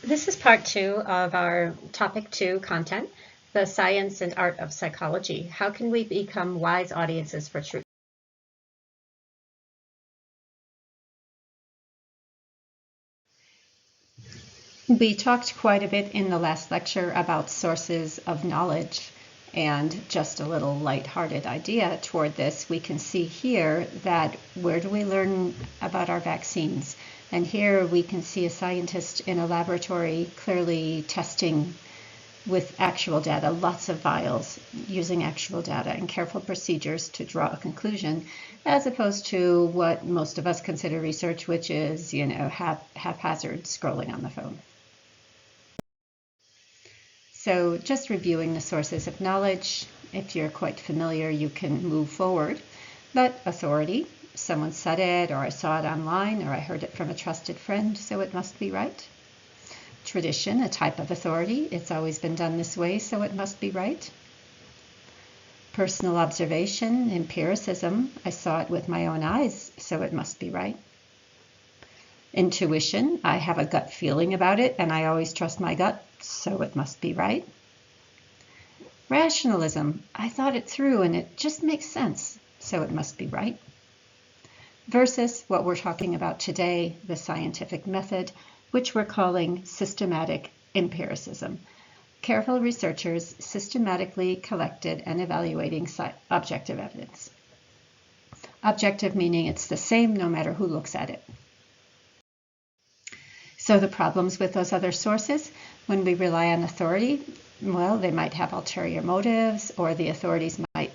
This is part 2 of our topic 2 content, the science and art of psychology. How can we become wise audiences for truth? We talked quite a bit in the last lecture about sources of knowledge, and just a little lighthearted idea toward this, we can see here that where do we learn about our vaccines? And here we can see a scientist in a laboratory clearly testing with actual data, lots of vials, using actual data and careful procedures to draw a conclusion, as opposed to what most of us consider research, which is, haphazard scrolling on the phone. So just reviewing the sources of knowledge, if you're quite familiar, you can move forward. But authority, someone said it, or I saw it online, or I heard it from a trusted friend, so it must be right. Tradition, a type of authority, it's always been done this way, so it must be right. Personal observation, empiricism, I saw it with my own eyes, so it must be right. Intuition, I have a gut feeling about it, and I always trust my gut, so it must be right. Rationalism, I thought it through and it just makes sense, so it must be right. Versus what we're talking about today, the scientific method, which we're calling systematic empiricism. Careful researchers systematically collected and evaluating objective evidence. Objective meaning it's the same no matter who looks at it. So the problems with those other sources, when we rely on authority, well, they might have ulterior motives, or the authorities might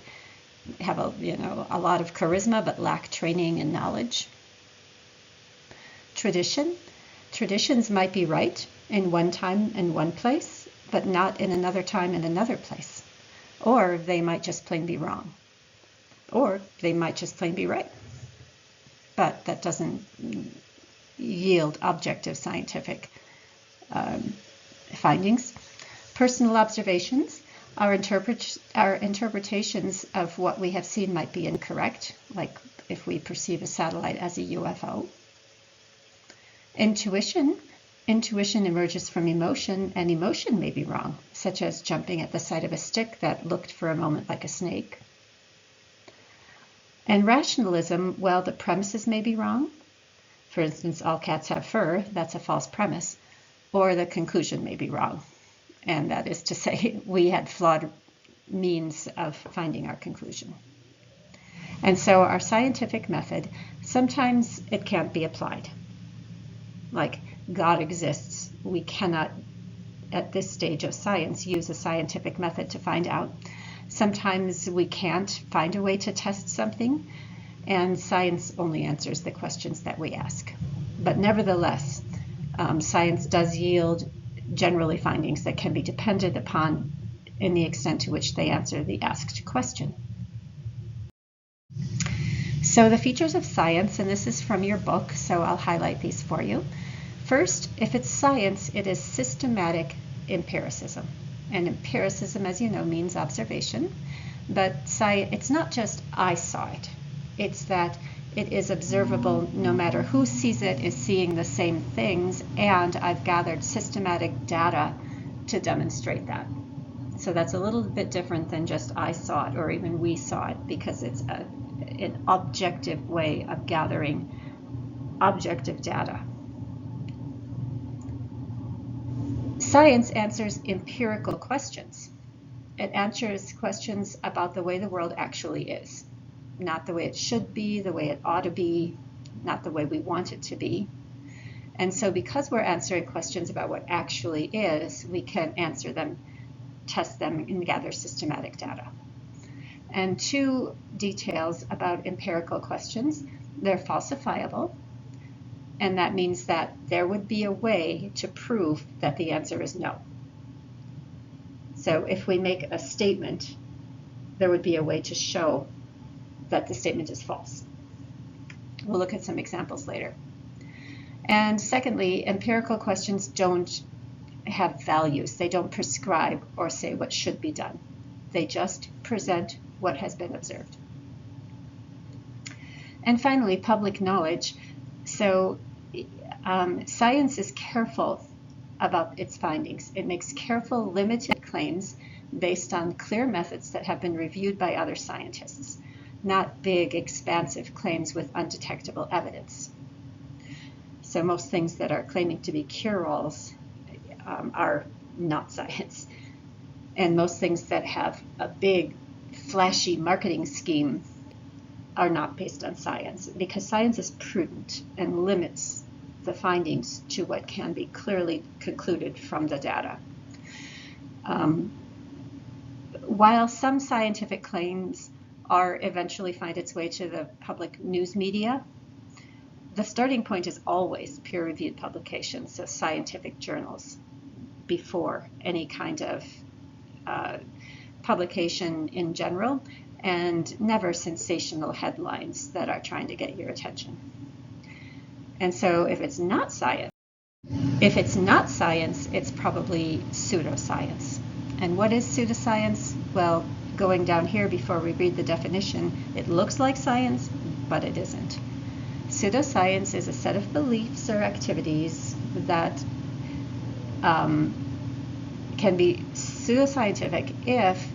have a lot of charisma but lack training and knowledge. Traditions might be right in one time and one place, but not in another time and another place. Or they might just plain be wrong. Or they might just plain be right. But that doesn't yield objective scientific findings. Personal observations, our interpretations of what we have seen might be incorrect, like if we perceive a satellite as a UFO. Intuition emerges from emotion, and emotion may be wrong, such as jumping at the sight of a stick that looked for a moment like a snake. And rationalism, well, the premises may be wrong. For instance, all cats have fur, that's a false premise, or the conclusion may be wrong. And that is to say, we had flawed means of finding our conclusion. And so our scientific method, sometimes it can't be applied. Like God exists, we cannot, at this stage of science, use a scientific method to find out. Sometimes we can't find a way to test something, and science only answers the questions that we ask. But nevertheless, science does yield generally findings that can be depended upon in the extent to which they answer the asked question. So the features of science, and this is from your book, so I'll highlight these for you. First, if it's science, it is systematic empiricism. And empiricism, as you know, means observation. But it's not just I saw it. It's that it is observable no matter who sees it is seeing the same things, and I've gathered systematic data to demonstrate that. So that's a little bit different than just I saw it or even we saw it, because it's an objective way of gathering objective data. Science answers empirical questions. It answers questions about the way the world actually is. Not the way it should be, the way it ought to be, not the way we want it to be. And so because we're answering questions about what actually is, we can answer them, test them, and gather systematic data. And two details about empirical questions: they're falsifiable, and that means that there would be a way to prove that the answer is no. So if we make a statement, there would be a way to show that the statement is false. We'll look at some examples later. And secondly, empirical questions don't have values. They don't prescribe or say what should be done. They just present what has been observed. And finally, public knowledge. So science is careful about its findings. It makes careful, limited claims based on clear methods that have been reviewed by other scientists, not big, expansive claims with undetectable evidence. So most things that are claiming to be cure-alls are not science. And most things that have a big, flashy marketing scheme are not based on science, because science is prudent and limits the findings to what can be clearly concluded from the data. While some scientific claims are eventually find its way to the public news media, the starting point is always peer-reviewed publications, so scientific journals, before any kind of publication in general, and never sensational headlines that are trying to get your attention. And so if it's not science, it's probably pseudoscience. And what is pseudoscience? Well, going down here before we read the definition, it looks like science, but it isn't. Pseudoscience is a set of beliefs or activities that can be pseudoscientific if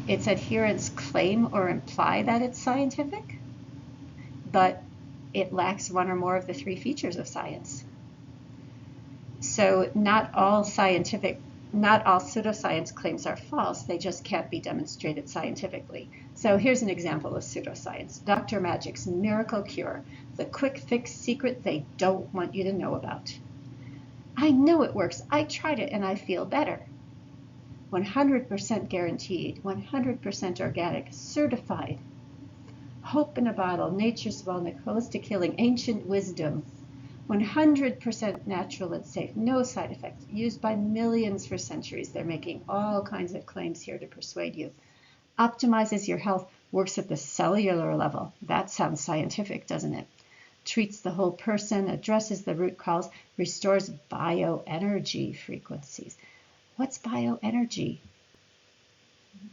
its adherents claim or imply that it's scientific, but it lacks one or more of the three features of science. So not all pseudoscience claims are false, they just can't be demonstrated scientifically. So here's an example of pseudoscience. Dr. Magic's miracle cure, the quick fix secret they don't want you to know about. I know it works, I tried it and I feel better. 100% guaranteed, 100% organic, certified. Hope in a bottle, nature's wellness, holistic healing, ancient wisdom. 100% natural and safe, no side effects, used by millions for centuries. They're making all kinds of claims here to persuade you. Optimizes your health, works at the cellular level. That sounds scientific, doesn't it? Treats the whole person, addresses the root cause, restores bioenergy frequencies. What's bioenergy?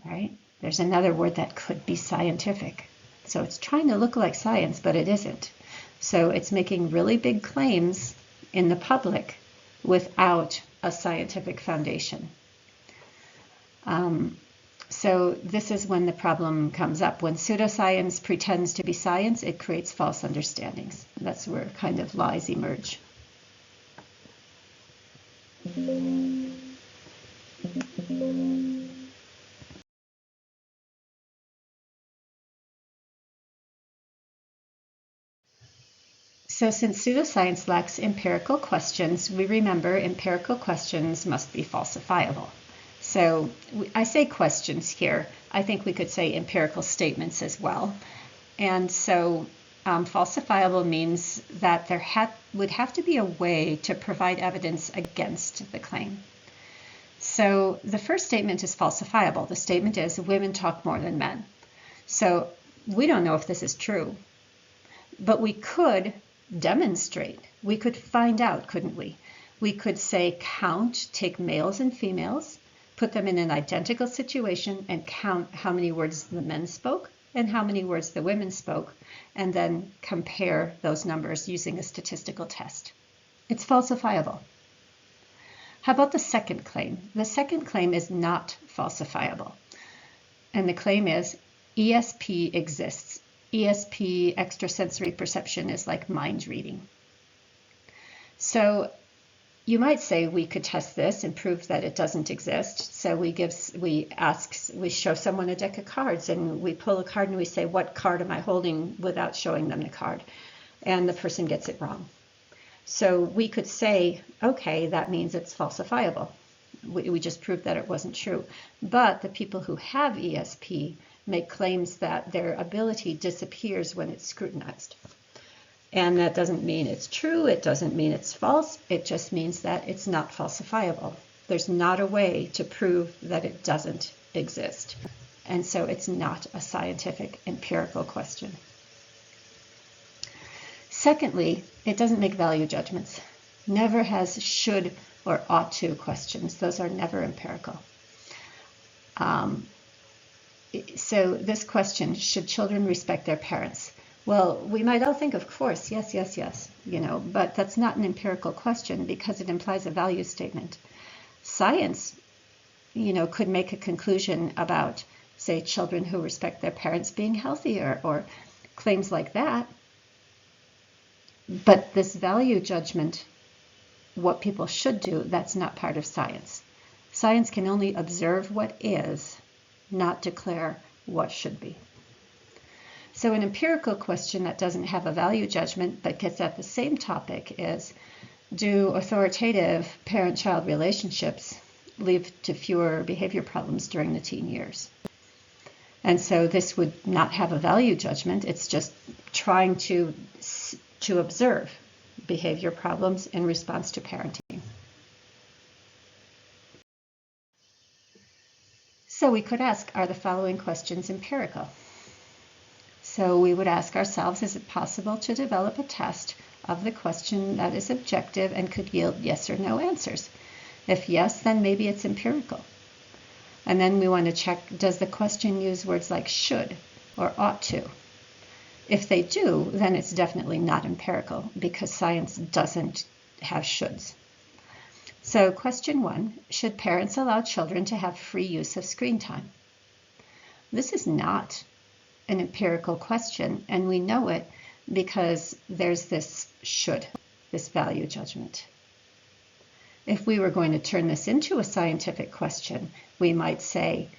Right? There's another word that could be scientific. So it's trying to look like science, but it isn't. So it's making really big claims in the public without a scientific foundation. So this is when the problem comes up. When pseudoscience pretends to be science, it creates false understandings. That's where kind of lies emerge. So since pseudoscience lacks empirical questions, we remember empirical questions must be falsifiable. So I say questions here. I think we could say empirical statements as well. And so falsifiable means that there would have to be a way to provide evidence against the claim. So the first statement is falsifiable. The statement is women talk more than men. So we don't know if this is true, but we could demonstrate. We could find out, couldn't we? We could say take males and females, put them in an identical situation and count how many words the men spoke and how many words the women spoke, and then compare those numbers using a statistical test. It's falsifiable. How about the second claim? The second claim is not falsifiable. And the claim is ESP exists. ESP, extrasensory perception, is like mind reading. So you might say we could test this and prove that it doesn't exist. So we show someone a deck of cards and we pull a card and we say, what card am I holding, without showing them the card. And the person gets it wrong. So we could say, okay, that means it's falsifiable. We just proved that it wasn't true. But the people who have ESP make claims that their ability disappears when it's scrutinized. And that doesn't mean it's true, it doesn't mean it's false, it just means that it's not falsifiable. There's not a way to prove that it doesn't exist. And so it's not a scientific empirical question. Secondly, it doesn't make value judgments. Never has should or ought to questions. Those are never empirical. So this question, should children respect their parents? Well, we might all think, of course, yes, yes, yes, but that's not an empirical question because it implies a value statement. Science, could make a conclusion about, say, children who respect their parents being healthier or claims like that. But this value judgment, what people should do, that's not part of science. Science can only observe what is, not declare what should be. So an empirical question that doesn't have a value judgment but gets at the same topic is, do authoritative parent-child relationships lead to fewer behavior problems during the teen years? And so this would not have a value judgment. It's just trying to observe behavior problems in response to parenting. So we could ask, are the following questions empirical? So we would ask ourselves, is it possible to develop a test of the question that is objective and could yield yes or no answers? If yes, then maybe it's empirical. And then we want to check, does the question use words like should or ought to? If they do, then it's definitely not empirical because science doesn't have shoulds. So question 1, should parents allow children to have free use of screen time? This is not an empirical question, and we know it because there's this should, this value judgment. If we were going to turn this into a scientific question, we might say,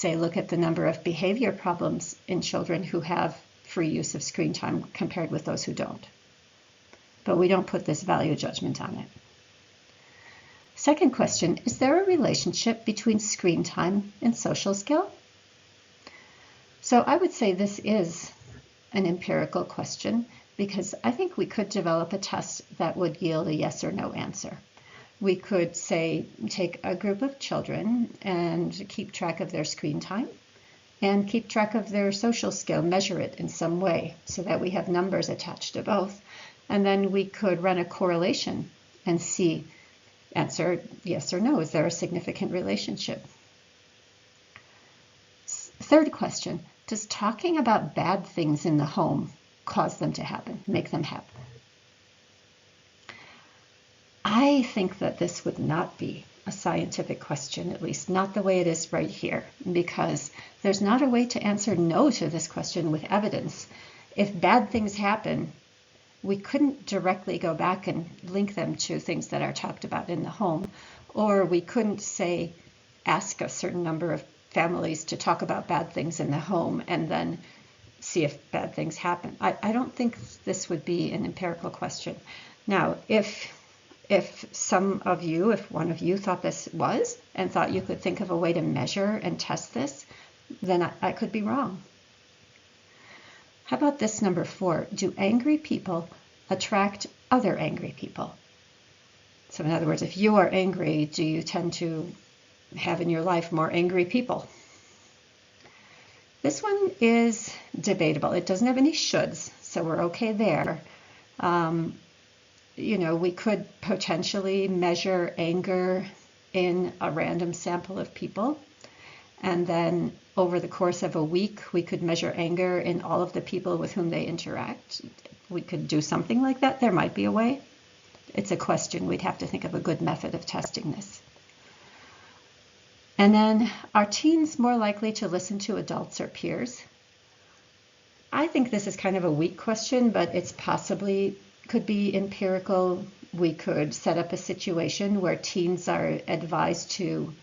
look at the number of behavior problems in children who have free use of screen time compared with those who don't. But we don't put this value judgment on it. Second question, is there a relationship between screen time and social skill? So I would say this is an empirical question because I think we could develop a test that would yield a yes or no answer. We could say, take a group of children and keep track of their screen time and keep track of their social skill, measure it in some way so that we have numbers attached to both. And then we could run a correlation and see, answer yes or no, is there a significant relationship? Third question, does talking about bad things in the home cause them to happen, make them happen? I think that this would not be a scientific question, at least not the way it is right here, because there's not a way to answer no to this question with evidence. If bad things happen, we couldn't directly go back and link them to things that are talked about in the home, or we couldn't say, ask a certain number of families to talk about bad things in the home and then see if bad things happen. I don't think this would be an empirical question. Now, if some of you, if one of you thought this was and thought you could think of a way to measure and test this, then I could be wrong. How about this number 4? Do angry people attract other angry people? So in other words, if you are angry, do you tend to have in your life more angry people? This one is debatable. It doesn't have any shoulds, so we're okay there. We could potentially measure anger in a random sample of people. And then over the course of a week, we could measure anger in all of the people with whom they interact. We could do something like that. There might be a way. It's a question. We'd have to think of a good method of testing this. And then, are teens more likely to listen to adults or peers? I think this is kind of a weak question, but it's possibly could be empirical. We could set up a situation where teens are advised to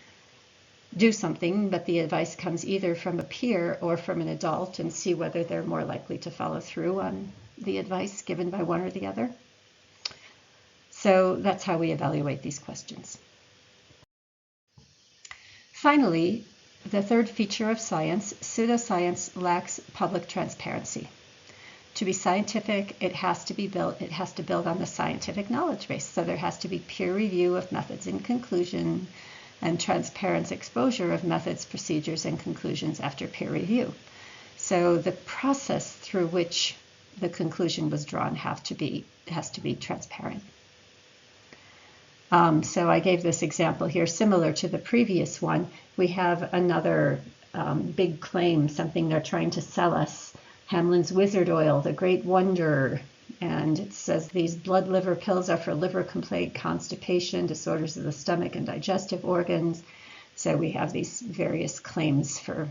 do something, but the advice comes either from a peer or from an adult, and see whether they're more likely to follow through on the advice given by one or the other. So that's how we evaluate these questions. Finally, the third feature of science, pseudoscience lacks public transparency. To be scientific, it has to build on the scientific knowledge base. So there has to be peer review of methods and conclusion, and transparent exposure of methods, procedures, and conclusions after peer review. So the process through which the conclusion was drawn has to be transparent. So I gave this example here, similar to the previous one. We have another big claim, something they're trying to sell us. Hamlin's Wizard Oil, the great wonder. And it says these blood liver pills are for liver complaint, constipation, disorders of the stomach and digestive organs. So we have these various claims for,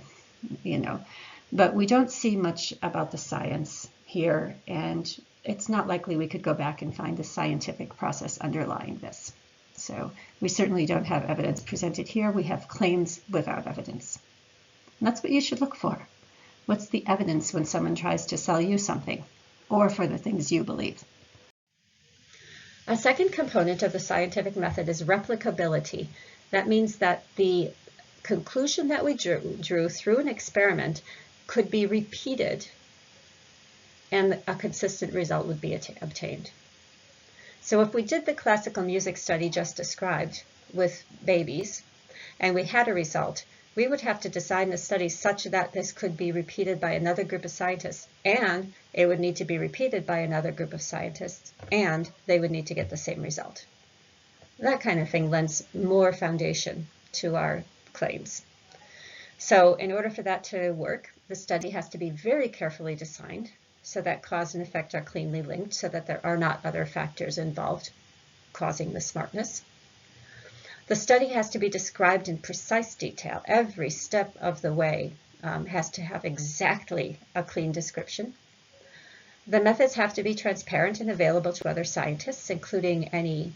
but we don't see much about the science here. And it's not likely we could go back and find the scientific process underlying this. So we certainly don't have evidence presented here. We have claims without evidence. And that's what you should look for. What's the evidence when someone tries to sell you something or for the things you believe? A second component of the scientific method is replicability. That means that the conclusion that we drew through an experiment could be repeated and a consistent result would be obtained. So if we did the classical music study just described with babies and we had a result, we would have to design the study such that this could be repeated by another group of scientists, and it would need to be repeated by another group of scientists, and they would need to get the same result. That kind of thing lends more foundation to our claims. So in order for that to work, the study has to be very carefully designed so that cause and effect are cleanly linked, so that there are not other factors involved causing the smartness. The study has to be described in precise detail. Every step of the way has to have exactly a clean description. The methods have to be transparent and available to other scientists, including any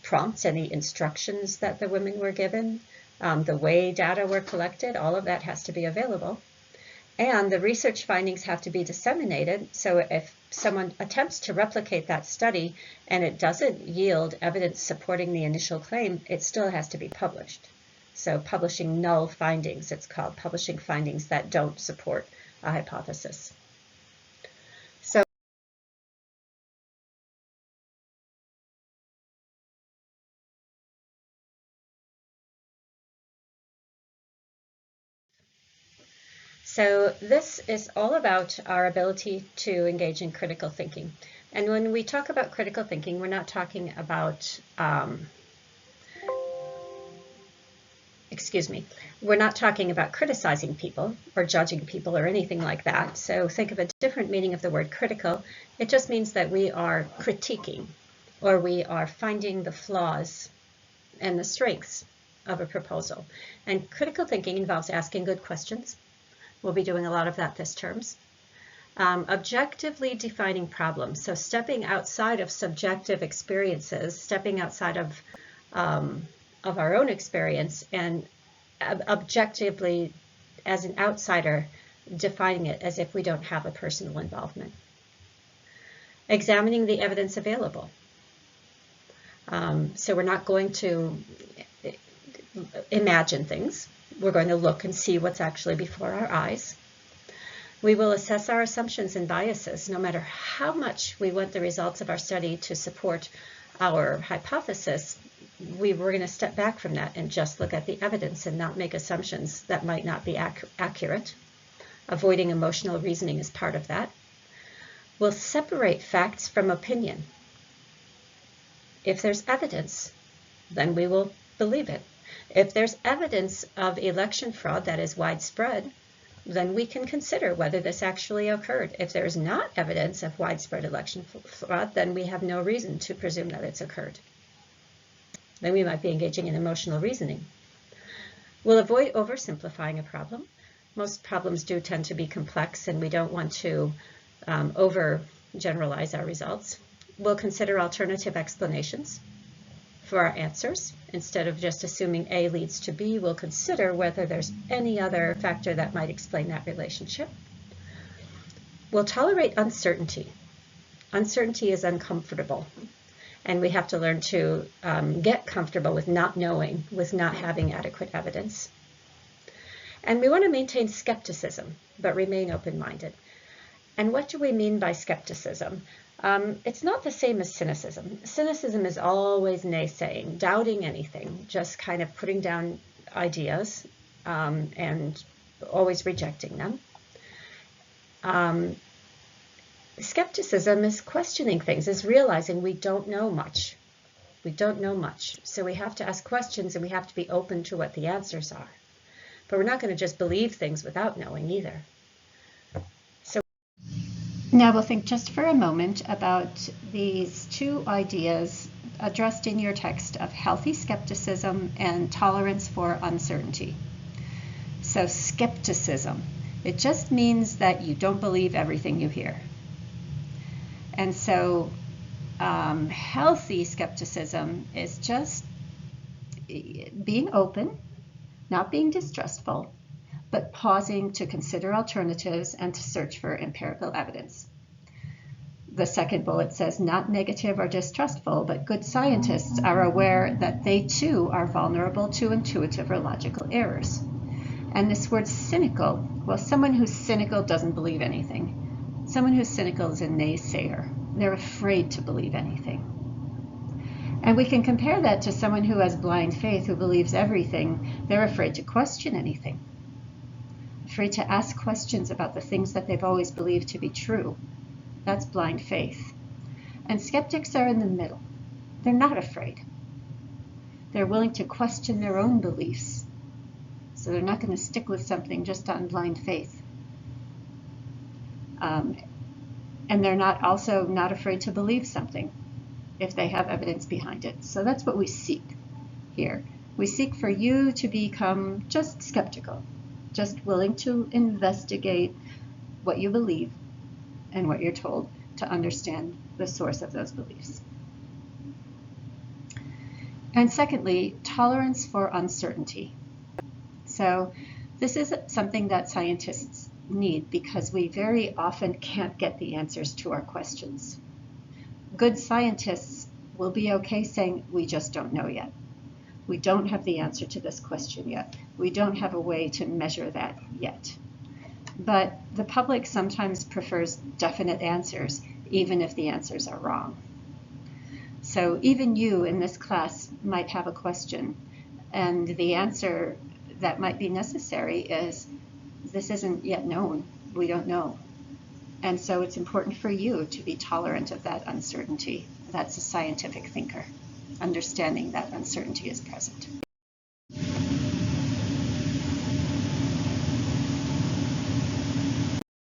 prompts, any instructions that the women were given, the way data were collected, all of that has to be available. And the research findings have to be disseminated, so if someone attempts to replicate that study and it doesn't yield evidence supporting the initial claim, it still has to be published. So publishing null findings, it's called, publishing findings that don't support a hypothesis. So this is all about our ability to engage in critical thinking. And when we talk about critical thinking, we're not talking about, we're not talking about criticizing people or judging people or anything like that. So think of a different meaning of the word critical. It just means that we are critiquing, or we are finding the flaws and the strengths of a proposal. And critical thinking involves asking good questions. We'll be doing a lot of that this term. Objectively defining problems, so stepping outside of subjective experiences, stepping outside of our own experience, and objectively, as an outsider, defining it as if we don't have a personal involvement. Examining the evidence available. So we're not going to imagine things. We're going to look and see what's actually before our eyes. We will assess our assumptions and biases. No matter how much we want the results of our study to support our hypothesis, we're going to step back from that and just look at the evidence and not make assumptions that might not be accurate. Avoiding emotional reasoning is part of that. We'll separate facts from opinion. If there's evidence, then we will believe it. If there's evidence of election fraud that is widespread, then we can consider whether this actually occurred. If there is not evidence of widespread election fraud, then we have no reason to presume that it's occurred. Then we might be engaging in emotional reasoning. We'll avoid oversimplifying a problem. Most problems do tend to be complex, and we don't want to overgeneralize our results. We'll consider alternative explanations for our answers. Instead of just assuming A leads to B, we'll consider whether there's any other factor that might explain that relationship. We'll tolerate uncertainty. Uncertainty is uncomfortable, and we have to learn to get comfortable with not knowing, with not having adequate evidence. And we want to maintain skepticism, but remain open-minded. And what do we mean by skepticism? It's not the same as cynicism. Cynicism is always naysaying, doubting anything, just kind of putting down ideas and always rejecting them. Skepticism is questioning things, is realizing we don't know much. We don't know much. So we have to ask questions, and we have to be open to what the answers are. But we're not going to just believe things without knowing either. So now we'll think just for a moment about these two ideas addressed in your text of healthy skepticism and tolerance for uncertainty. So skepticism, it just means that you don't believe everything you hear. And so healthy skepticism is just being open, not being distrustful, but pausing to consider alternatives and to search for empirical evidence. The second bullet says not negative or distrustful, but good scientists are aware that they too are vulnerable to intuitive or logical errors. And this word cynical, well, someone who's cynical doesn't believe anything. Someone who's cynical is a naysayer. They're afraid to believe anything. And we can compare that to someone who has blind faith, who believes everything. They're afraid to question anything, afraid to ask questions about the things that they've always believed to be true. That's blind faith. And skeptics are in the middle. They're not afraid. They're willing to question their own beliefs. So they're not going to stick with something just on blind faith. And they're also not afraid to believe something if they have evidence behind it. So that's what we seek here. We seek for you to become just skeptical, just willing to investigate what you believe and what you're told to understand the source of those beliefs. And secondly, tolerance for uncertainty. So this is something that scientists need because we very often can't get the answers to our questions. Good scientists will be okay saying, we just don't know yet. We don't have the answer to this question yet. We don't have a way to measure that yet. But the public sometimes prefers definite answers, even if the answers are wrong. So even you in this class might have a question, and the answer that might be necessary is, this isn't yet known. We don't know. And so it's important for you to be tolerant of that uncertainty. That's a scientific thinker, understanding that uncertainty is present.